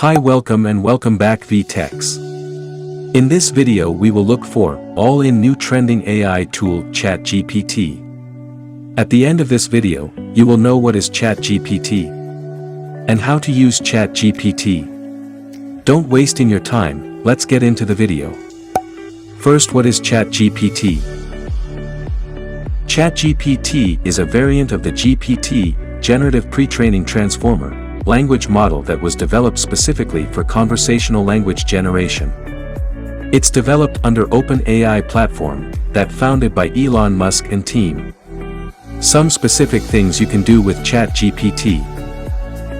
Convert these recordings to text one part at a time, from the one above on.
Hi, welcome back VTechs. In this video we will look for all-in new trending AI tool ChatGPT. At the end of this video, you will know what is ChatGPT and how to use ChatGPT. Don't wasting your time, let's get into the video. First, what is ChatGPT? ChatGPT is a variant of the GPT, Generative Pre-trained Transformer, language model that was developed specifically for conversational language generation. It's developed under OpenAI platform, that founded by Elon Musk and team. Some specific things you can do with ChatGPT.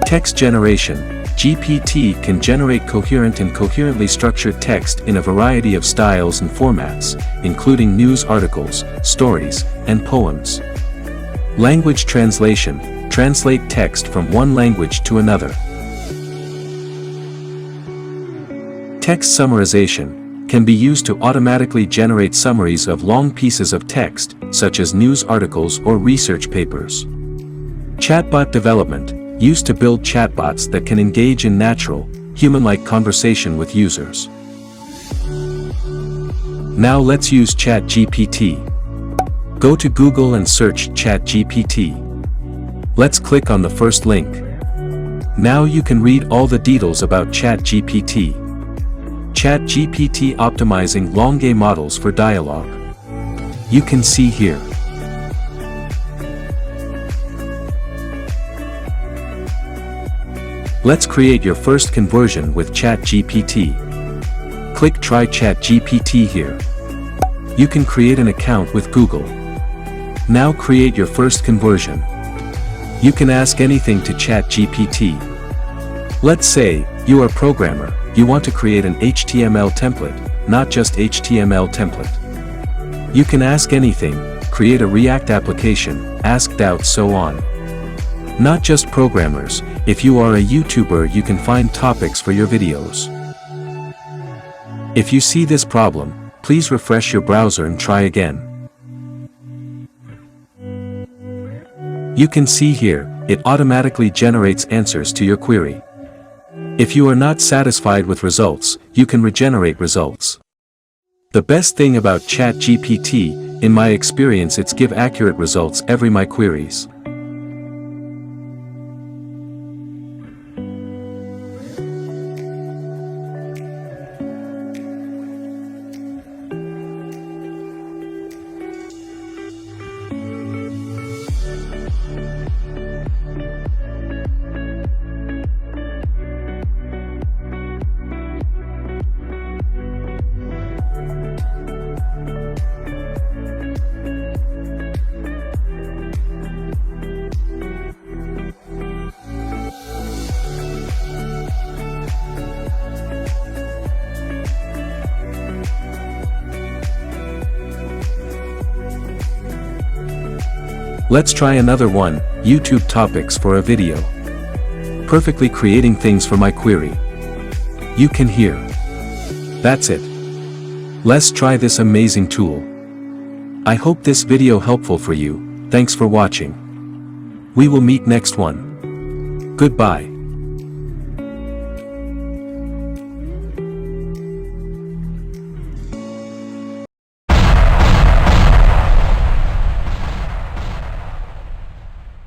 Text generation. GPT can generate coherent and coherently structured text in a variety of styles and formats, including news articles, stories, and poems. Language translation. Translate text from one language to another. Text summarization can be used to automatically generate summaries of long pieces of text, such as news articles or research papers. Chatbot development, used to build chatbots that can engage in natural, human-like conversation with users. Now let's use ChatGPT. Go to Google and search ChatGPT. Let's click on the first link. Now you can read all the details about ChatGPT. ChatGPT optimizing long-game models for dialogue. You can see here. Let's create your first conversion with ChatGPT. Click Try ChatGPT here. You can create an account with Google. Now create your first conversion. You can ask anything to ChatGPT. Let's say, you are a programmer, you want to create an HTML template, not just HTML template. You can ask anything, create a React application, ask doubts, so on. Not just programmers, if you are a YouTuber you can find topics for your videos. If you see this problem, please refresh your browser and try again. You can see here, it automatically generates answers to your query. If you are not satisfied with results, you can regenerate results. The best thing about ChatGPT, in my experience, it's give accurate results every my queries. Let's try another one, YouTube topics for a video. Perfectly creating things for my query. You can hear. That's it. Let's try this amazing tool. I hope this video helpful for you. Thanks for watching. We will meet next one. Goodbye.